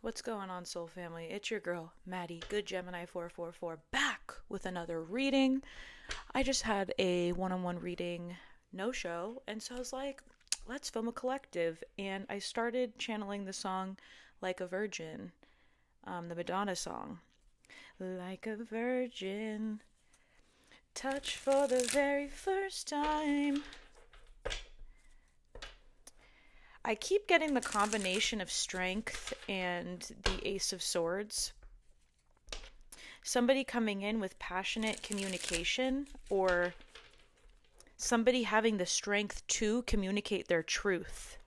What's going on, Soul Family? It's your girl, Maddie, Good Gemini 444, back with another reading. I just had a one-on-one reading no-show, and so I was like, let's film a collective. And I started channeling the song Like a Virgin, the Madonna song. Like a virgin, touch for the very first time. I keep getting the combination of strength and the Ace of Swords. Somebody coming in with passionate communication, or somebody having the strength to communicate their truth.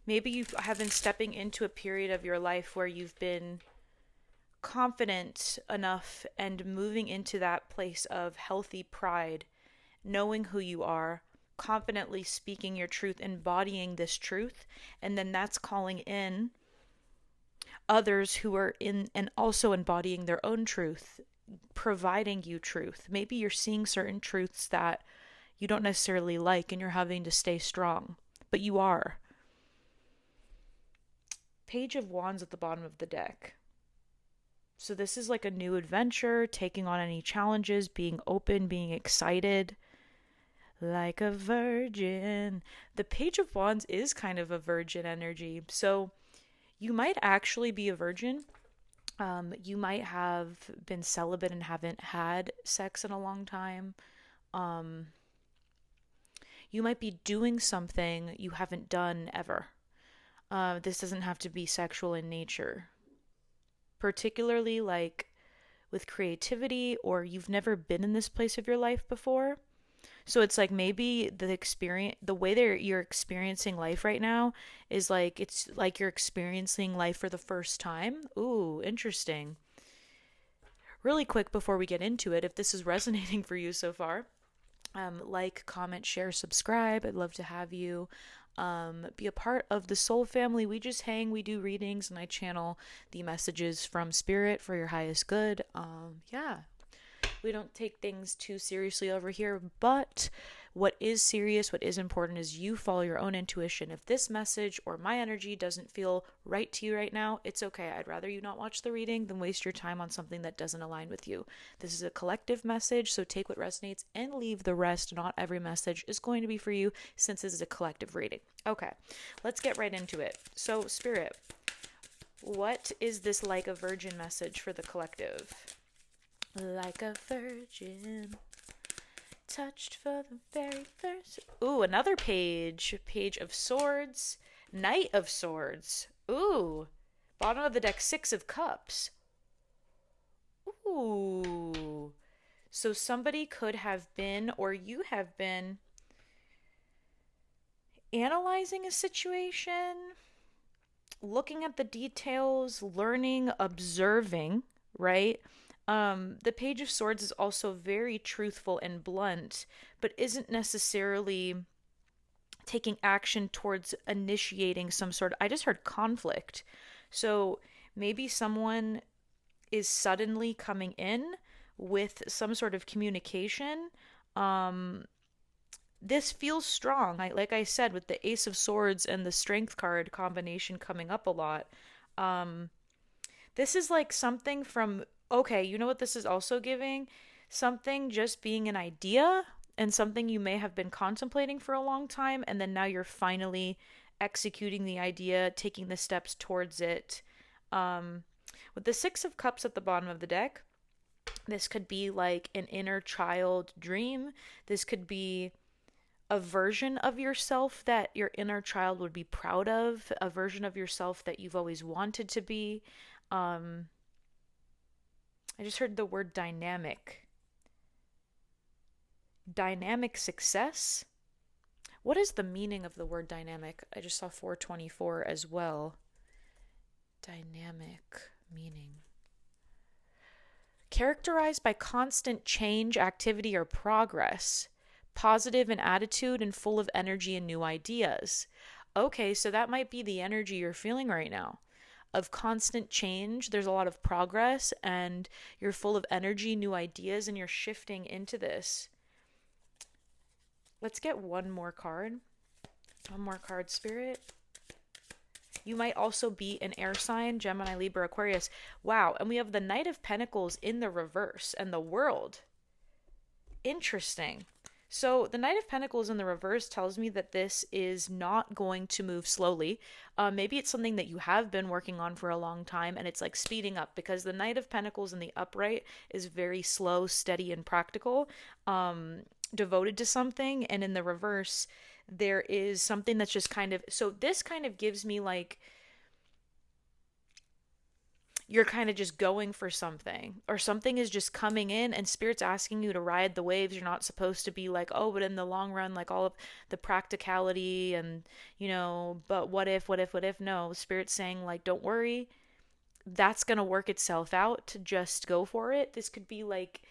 Maybe you have been stepping into a period of your life where you've been confident enough and moving into that place of healthy pride, knowing who you are, confidently speaking your truth, embodying this truth, and then that's calling in others who are in and also embodying their own truth, providing you truth. Maybe you're seeing certain truths that you don't necessarily like and you're having to stay strong, but you are. Page of Wands at the bottom of the deck. So this is like a new adventure, taking on any challenges, being open, being excited. Like a virgin. The Page of Wands is kind of a virgin energy. So you might actually be a virgin. You might have been celibate and haven't had sex in a long time. You might be doing something you haven't done ever. This doesn't have to be sexual in nature. Particularly like with creativity, or you've never been in this place of your life before. So it's like maybe the way that you're experiencing life right now is like it's like you're experiencing life for the first time. Ooh, interesting. Really quick before we get into it, if this is resonating for you so far, like, comment, share, subscribe. I'd love to have you be a part of the soul family. We just hang, we do readings, and I channel the messages from spirit for your highest good. Yeah, we don't take things too seriously over here, but what is serious, what is important is you follow your own intuition. If this message or my energy doesn't feel right to you right now, it's okay. I'd rather you not watch the reading than waste your time on something that doesn't align with you. This is a collective message, so take what resonates and leave the rest. Not every message is going to be for you since this is a collective reading. Okay, let's get right into it. So, Spirit, what is this like a virgin message for the collective? Like a virgin, touched for the very first. Ooh, another page. Page of Swords, Knight of Swords. Ooh, bottom of the deck, Six of Cups. Ooh, so somebody could have been, or you have been, analyzing a situation, looking at the details, learning, observing, right? The Page of Swords is also very truthful and blunt, but isn't necessarily taking action towards initiating some sort of, I just heard conflict. So maybe someone is suddenly coming in with some sort of communication. This feels strong. Like I said, with the Ace of Swords and the Strength card combination coming up a lot. This is like something from, okay, you know what this is also giving? Something just being an idea and something you may have been contemplating for a long time, and then now you're finally executing the idea, taking the steps towards it. With the Six of Cups at the bottom of the deck, this could be like an inner child dream. This could be a version of yourself that your inner child would be proud of, a version of yourself that you've always wanted to be. I just heard the word dynamic. Dynamic success? What is the meaning of the word dynamic? I just saw 424 as well. Dynamic meaning. Characterized by constant change, activity, or progress. Positive in attitude and full of energy and new ideas. Okay, so that might be the energy you're feeling right now. Of constant change, there's a lot of progress, and you're full of energy, new ideas, and you're shifting into this. Let's get one more card. One more card, Spirit. You might also be an air sign, Gemini, Libra, Aquarius. Wow. And we have the Knight of Pentacles in the reverse and the World. Interesting. So the Knight of Pentacles in the reverse tells me that this is not going to move slowly. Maybe it's something that you have been working on for a long time and it's like speeding up, because the Knight of Pentacles in the upright is very slow, steady, and practical, devoted to something. And in the reverse, there is something that's just kind of, so this kind of gives me like, you're kind of just going for something, or something is just coming in and spirit's asking you to ride the waves. You're not supposed to be like, oh, but in the long run, like all of the practicality and, but what if, no, spirit's saying like, don't worry, that's going to work itself out. Just go for it. This could be like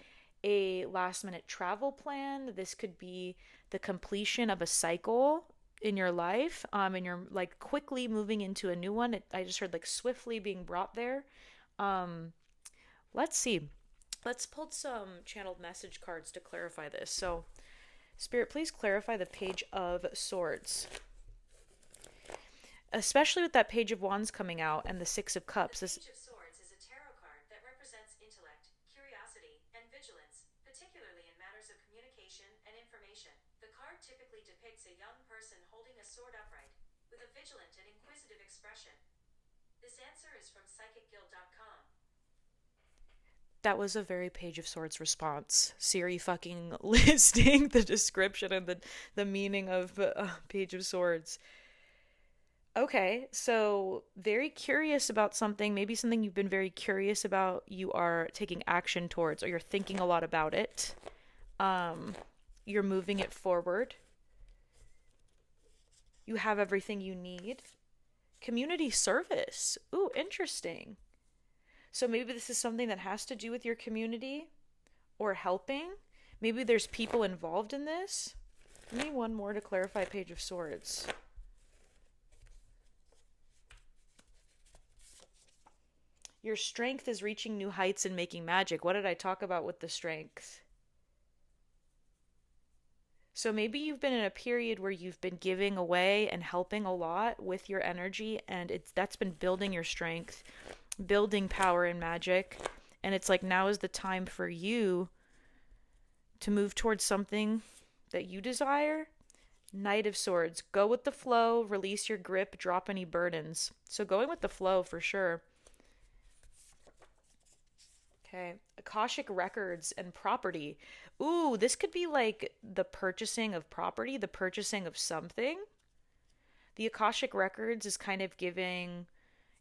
a last minute travel plan. This could be the completion of a cycle in your life, and you're like quickly moving into a new one. I just heard like swiftly being brought there. um let's see, let's pull some channeled message cards to clarify this. So spirit, please clarify the Page of Swords, especially with that Page of Wands coming out and the Six of Cups. The Page of Swords is a tarot card that represents intellect, curiosity, and vigilance, particularly in matters of communication and information. The card typically depicts a young person holding a sword upright, with a vigilant and inquisitive expression. This answer is from psychicguild.com. That was a very Page of Swords response. Siri fucking listing the description and the meaning of Page of Swords. Okay, so very curious about something, maybe something you've been very curious about, you are taking action towards, or you're thinking a lot about it. Um, you're moving it forward. You have everything you need. Community service. Ooh, interesting. So maybe this is something that has to do with your community or helping. Maybe there's people involved in this. Give me one more to clarify Page of Swords. Your strength is reaching new heights and making magic. What did I talk about with the strength? So maybe you've been in a period where you've been giving away and helping a lot with your energy, and that's been building your strength, building power and magic. And it's like, now is the time for you to move towards something that you desire. Knight of Swords. Go with the flow, release your grip, drop any burdens. So going with the flow for sure. Okay. Akashic records and property. Ooh, this could be like the purchasing of property, the purchasing of something. The Akashic records is kind of giving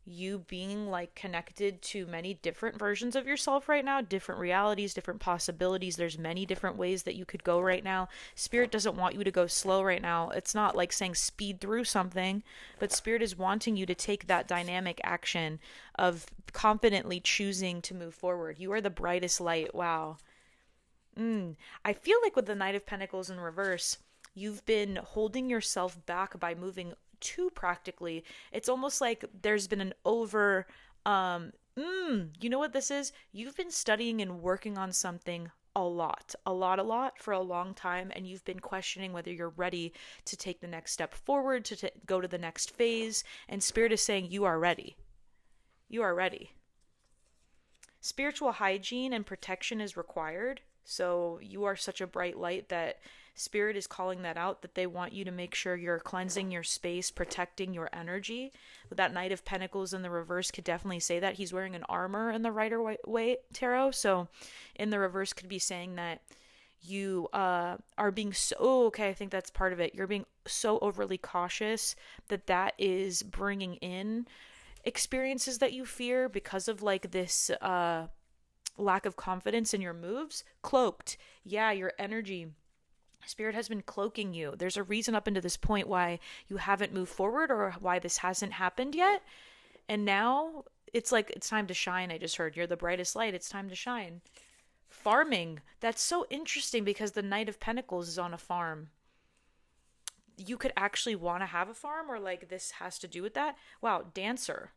you being like connected to many different versions of yourself right now, different realities, different possibilities. There's many different ways that you could go right now. Spirit doesn't want you to go slow right now. It's not like saying speed through something, but Spirit is wanting you to take that dynamic action of confidently choosing to move forward. You are the brightest light. Wow. I feel like with the Knight of Pentacles in reverse, you've been holding yourself back by moving too practically. It's almost like there's been an over, you know what this is? You've been studying and working on something a lot for a long time, and you've been questioning whether you're ready to take the next step forward, to go to the next phase, and Spirit is saying you are ready. You are ready. Spiritual hygiene and protection is required. So you are such a bright light that Spirit is calling that out, that they want you to make sure you're cleansing your space, protecting your energy. With that Knight of Pentacles in the reverse could definitely say that. He's wearing an armor in the Rider-Waite tarot. So in the reverse could be saying that you are being so, okay, I think that's part of it. You're being so overly cautious that is bringing in experiences that you fear because of like this lack of confidence in your moves. Cloaked. Yeah, your energy. Spirit has been cloaking you. There's a reason up until this point why you haven't moved forward or why this hasn't happened yet. And now it's like, it's time to shine. I just heard you're the brightest light. It's time to shine. Farming. That's so interesting because the Knight of Pentacles is on a farm. You could actually want to have a farm, or like this has to do with that. Wow, dancer.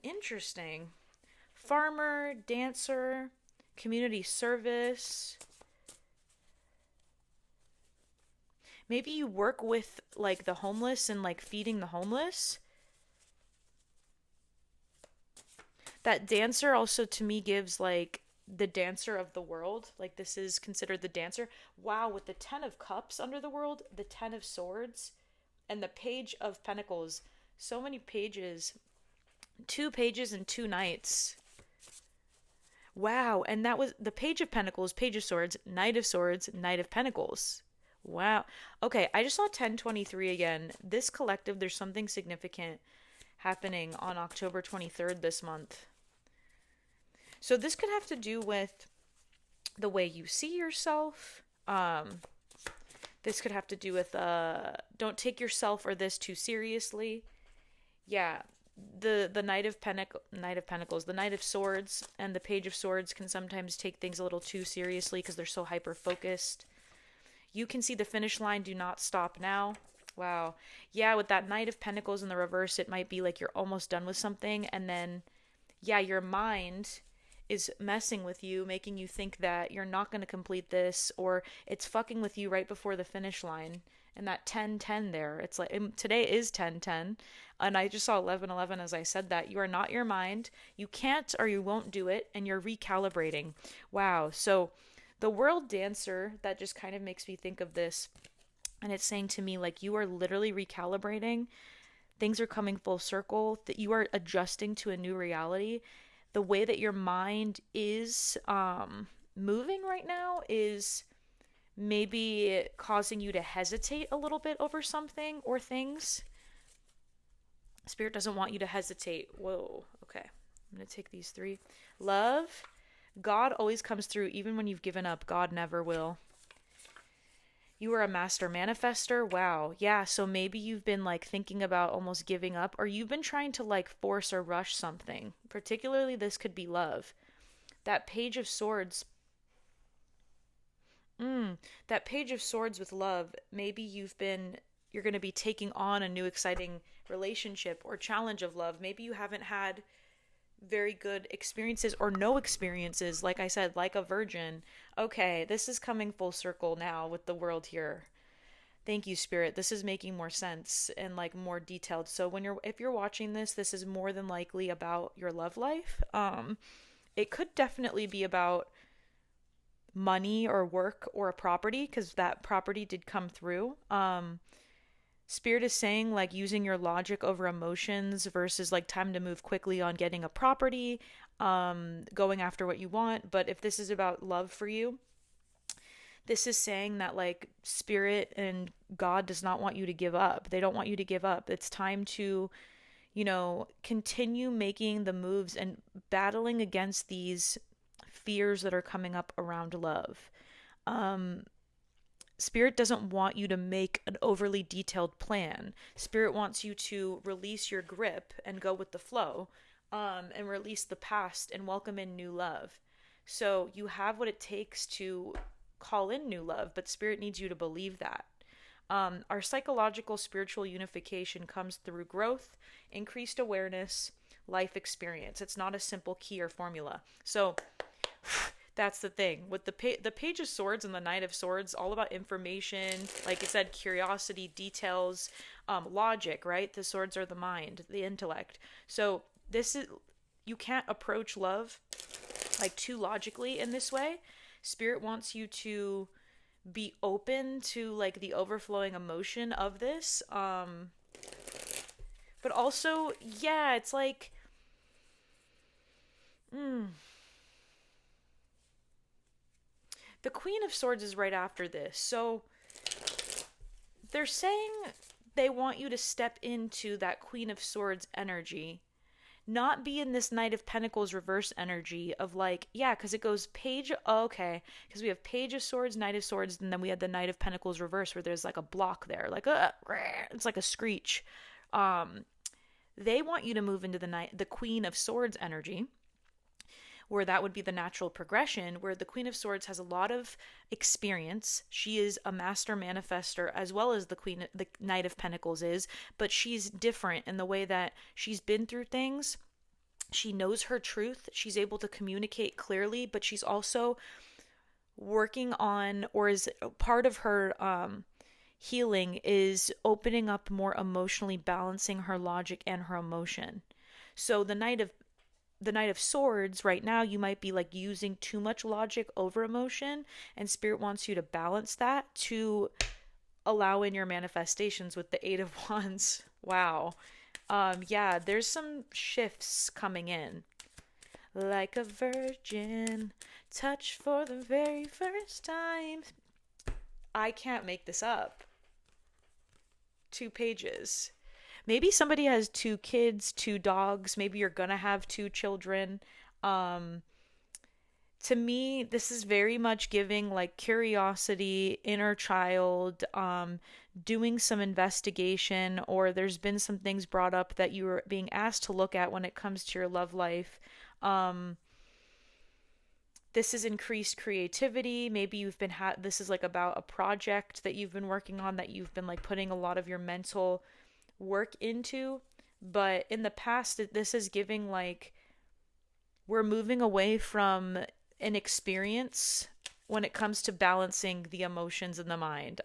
Interesting. Farmer, dancer, community service. Maybe you work with like the homeless and like feeding the homeless. That dancer also to me gives like the dancer of the world. Like this is considered the dancer. Wow, with the 10 of cups under the world, the 10 of swords, and the page of pentacles. So many pages. 2 pages and 2 nights. Wow, and that was the page of pentacles, page of swords, knight of pentacles. Wow. Okay, I just saw 1023 again. This collective, there's something significant happening on October 23rd this month. So this could have to do with the way you see yourself. This could have to do with don't take yourself or this too seriously. Yeah, the knight of pentacles, the knight of swords and the page of swords can sometimes take things a little too seriously because they're so hyper focused. You can see the finish line, do not stop now. Wow. Yeah, with that knight of pentacles in the reverse, it might be like you're almost done with something and then yeah, your mind is messing with you, making you think that you're not going to complete this, or it's fucking with you right before the finish line. And that 10-10 there, it's like today is 10-10. And I just saw 11-11 as I said that. You are not your mind. You can't or you won't do it, and you're recalibrating. Wow. So the world dancer, that just kind of makes me think of this. And it's saying to me, like, you are literally recalibrating. Things are coming full circle, that you are adjusting to a new reality. The way that your mind is moving right now is maybe causing you to hesitate a little bit over something or things. Spirit doesn't want you to hesitate. Whoa. Okay. I'm going to take these 3. Love. God always comes through even when you've given up. God never will. You are a master manifester. Wow. Yeah, so maybe you've been like thinking about almost giving up, or you've been trying to like force or rush something. Particularly this could be love. That page of swords. That page of swords with love. Maybe you're going to be taking on a new exciting relationship or challenge of love. Maybe you haven't had very good experiences or no experiences, like I said, like a virgin. Okay, this is coming full circle now with the world here. Thank you, Spirit. This is making more sense and like more detailed. So if you're watching this is more than likely about your love life. It could definitely be about money or work or a property, because that property did come through. Spirit is saying like using your logic over emotions versus like time to move quickly on getting a property, going after what you want. But if this is about love for you, this is saying that like Spirit and God does not want you to give up. They don't want you to give up. It's time to, continue making the moves and battling against these fears that are coming up around love. Spirit doesn't want you to make an overly detailed plan. Spirit wants you to release your grip and go with the flow, and release the past and welcome in new love. So you have what it takes to call in new love, but Spirit needs you to believe that. Our psychological spiritual unification comes through growth, increased awareness, life experience. It's not a simple key or formula. So that's the thing with the page of swords and the knight of swords, all about information, like I said, curiosity, details, logic, right? The swords are the mind, the intellect. So you can't approach love like too logically in this way. Spirit wants you to be open to like the overflowing emotion of this, but also, yeah, it's like the Queen of Swords is right after this. So they're saying they want you to step into that Queen of Swords energy, not be in this Knight of Pentacles reverse energy of like, yeah, because it goes page, okay, because we have Page of Swords, Knight of Swords, and then we had the Knight of Pentacles reverse where there's like a block there, like it's like a screech. They want you to move into the Queen of Swords energy, where that would be the natural progression, where the Queen of Swords has a lot of experience. She is a master manifester as well as the Knight of Pentacles is, but she's different in the way that she's been through things. She knows her truth. She's able to communicate clearly, but she's also working on, or is part of her healing is opening up more emotionally, balancing her logic and her emotion. So the Knight of Swords right now, you might be like using too much logic over emotion, and Spirit wants you to balance that to allow in your manifestations with the Eight of Wands. Wow. Yeah, there's some shifts coming in. Like a virgin, touched for the very first time. I can't make this up. 2 pages. Maybe somebody has 2 kids, 2 dogs. Maybe you're gonna have 2 children. Um, to me, this is very much giving like curiosity, inner child, doing some investigation, or there's been some things brought up that you were being asked to look at when it comes to your love life. Um, this is increased creativity. Maybe this is like about a project that you've been working on that you've been like putting a lot of your mental work into. But in the past, this is giving like we're moving away from an experience when it comes to balancing the emotions and the mind.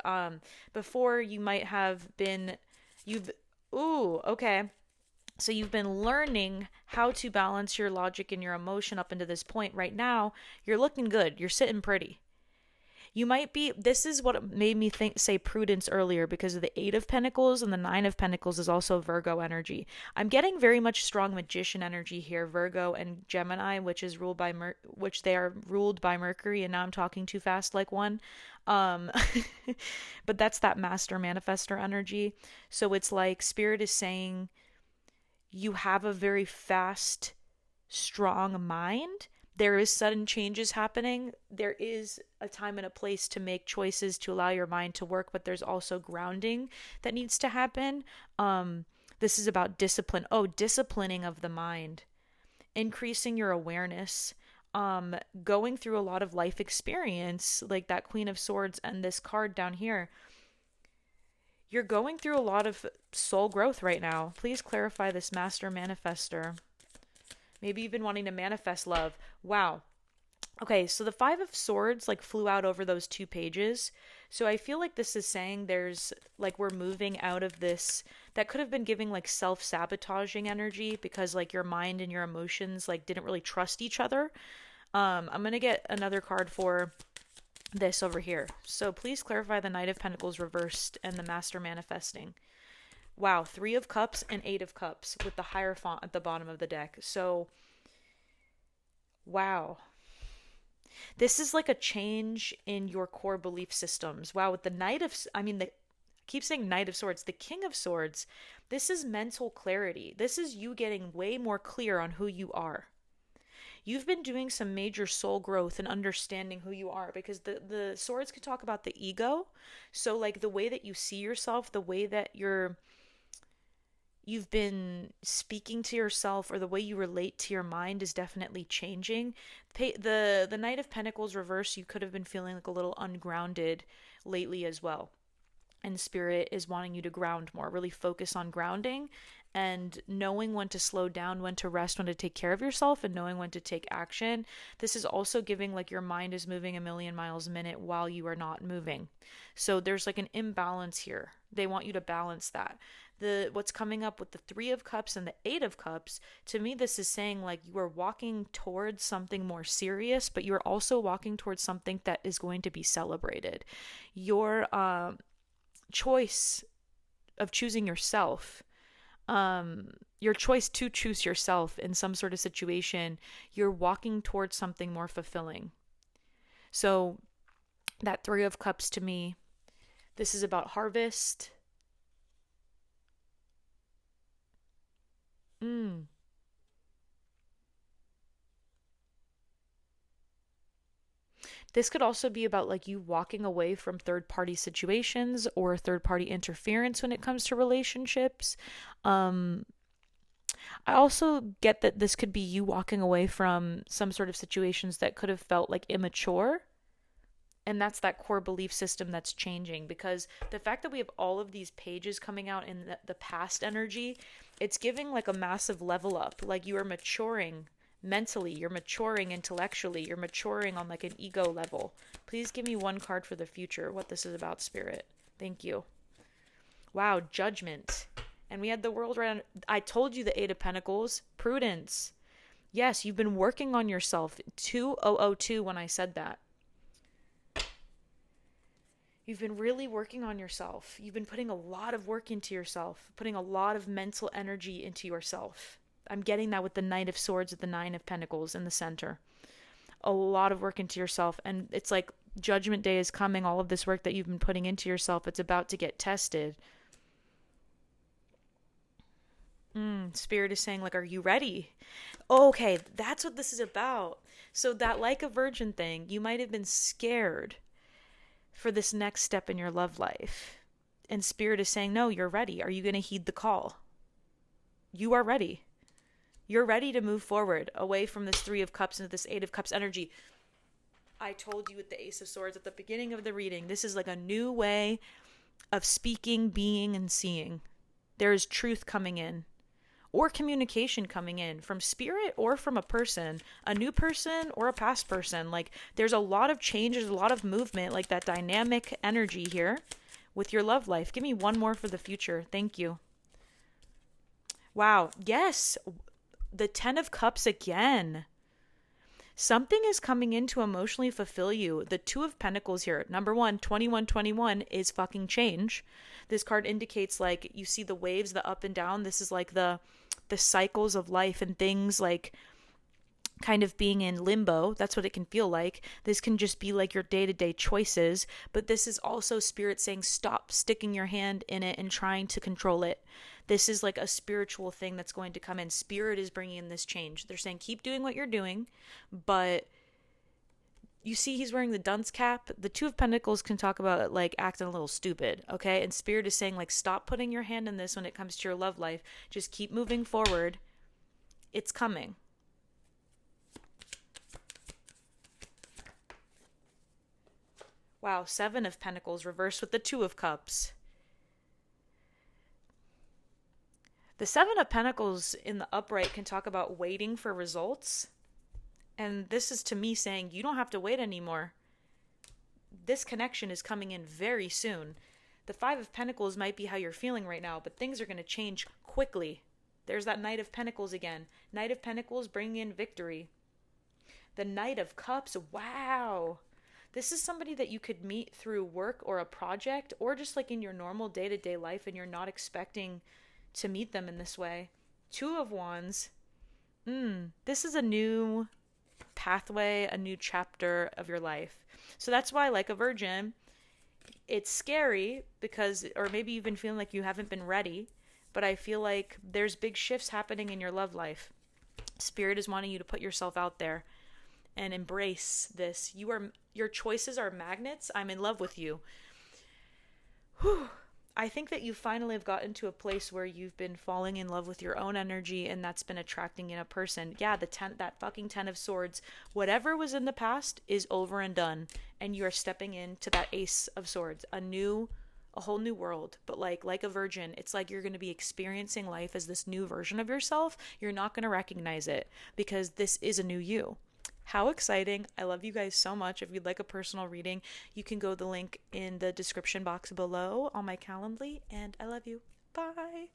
Before you might have been, you've, ooh, okay. So you've been learning how to balance your logic and your emotion up into this point. Right now, you're looking good. You're sitting pretty. You might be, this is what made me say prudence earlier, because of the Eight of Pentacles, and the Nine of Pentacles is also Virgo energy. I'm getting very much strong magician energy here, Virgo and Gemini, which is ruled by which they are ruled by Mercury, and now I'm talking too fast like one. Um but that's that master manifestor energy. So it's like Spirit is saying you have a very fast, strong mind. There is sudden changes happening. There is a time and a place to make choices to allow your mind to work, but there's also grounding that needs to happen. This is about discipline. Oh, disciplining of the mind, increasing your awareness, going through a lot of life experience, like that Queen of Swords and this card down here. You're going through a lot of soul growth right now. Please clarify this master manifestor. Maybe you've been wanting to manifest love. Wow. Okay, so the Five of Swords like flew out over those 2 pages. So I feel like this is saying there's like we're moving out of this that could have been giving like self-sabotaging energy, because like your mind and your emotions like didn't really trust each other. I'm going to get another card for this over here. So please clarify the Knight of Pentacles reversed and the Master manifesting. Wow, 3 of Cups and 8 of Cups with the Hierophant at the bottom of the deck. So, wow. This is like a change in your core belief systems. Wow, with the I keep saying Knight of Swords, the King of Swords. This is mental clarity. This is you getting way more clear on who you are. You've been doing some major soul growth and understanding who you are, because the swords can talk about the ego. So like the way that you see yourself, the way that you've been speaking to yourself, or the way you relate to your mind is definitely changing. The Knight of Pentacles reverse, you could have been feeling like a little ungrounded lately as well. And Spirit is wanting you to ground more, really focus on grounding and knowing when to slow down, when to rest, when to take care of yourself, and knowing when to take action. This is also giving like your mind is moving a million miles a minute while you are not moving. So there's like an imbalance here. They want you to balance that. What's coming up with the 3 of Cups and the 8 of Cups, to me this is saying like you are walking towards something more serious, but you are also walking towards something that is going to be celebrated. Your choice of choosing yourself, your choice to choose yourself in some sort of situation, you're walking towards something more fulfilling. So that 3 of Cups, to me, this is about harvest. This could also be about like you walking away from third party situations or third party interference when it comes to relationships. Um, I also get that this could be you walking away from some sort of situations that could have felt like immature. And that's that core belief system that's changing, because the fact that we have all of these pages coming out in the past energy, it's giving like a massive level up. Like you are maturing mentally, you're maturing intellectually, you're maturing on like an ego level. Please give me one card for the future, what this is about, Spirit. Thank you. Wow, judgment. And we had the world around. I told you the Eight of Pentacles. Prudence. Yes, you've been working on yourself. 2002 when I said that. You've been really working on yourself. You've been putting a lot of work into yourself, putting a lot of mental energy into yourself. I'm getting that with the Knight of Swords at the Nine of Pentacles in the center. A lot of work into yourself. And it's like Judgment Day is coming. All of this work that you've been putting into yourself, it's about to get tested. Spirit is saying, like, are you ready? Okay, that's what this is about. So that like a virgin thing, you might have been scared for this next step in your love life. And Spirit is saying, no, you're ready. Are you going to heed the call? You are ready. You're ready to move forward away from this Three of Cups into this Eight of Cups energy. I told you with the Ace of Swords at the beginning of the reading, this is like a new way of speaking, being, and seeing. There is truth coming in, or communication coming in from spirit or from a person, a new person or a past person. Like, there's a lot of change, there's a lot of movement, like that dynamic energy here with your love life. Give me one more for the future. Thank you. Wow. Yes. The Ten of Cups again. Something is coming in to emotionally fulfill you. The Two of Pentacles here. Number one, 2121 is fucking change. This card indicates, like, you see the waves, the up and down. This is like the cycles of life and things, like kind of being in limbo. That's what it can feel like. This can just be like your day-to-day choices, but this is also Spirit saying stop sticking your hand in it and trying to control it. This is like a spiritual thing that's going to come in. Spirit is bringing in this change. They're saying keep doing what you're doing, but you see he's wearing the dunce cap. The Two of Pentacles can talk about like acting a little stupid, okay? And Spirit is saying, like, stop putting your hand in this when it comes to your love life. Just keep moving forward. It's coming. Wow, Seven of Pentacles reversed with the Two of Cups. The Seven of Pentacles in the upright can talk about waiting for results. And this is to me saying you don't have to wait anymore. This connection is coming in very soon. The Five of Pentacles might be how you're feeling right now, but things are going to change quickly. There's that Knight of Pentacles again. Knight of Pentacles bringing in victory. The Knight of Cups, wow. This is somebody that you could meet through work or a project, or just like in your normal day-to-day life, and you're not expecting to meet them in this way. Two of Wands. This is a new pathway, a new chapter of your life. So that's why, like a virgin, it's scary because, or maybe you've been feeling like you haven't been ready, but I feel like there's big shifts happening in your love life. Spirit is wanting you to put yourself out there and embrace this. Your choices are magnets. I'm in love with you. Whew. I think that you finally have gotten to a place where you've been falling in love with your own energy, and that's been attracting in a person. Yeah, that fucking Ten of Swords, whatever was in the past is over and done, and you are stepping into that Ace of Swords, a whole new world. But like a virgin, it's like you're going to be experiencing life as this new version of yourself. You're not going to recognize it because this is a new you. How exciting. I love you guys so much. If you'd like a personal reading, you can go the link in the description box below on my Calendly, and I love you. Bye.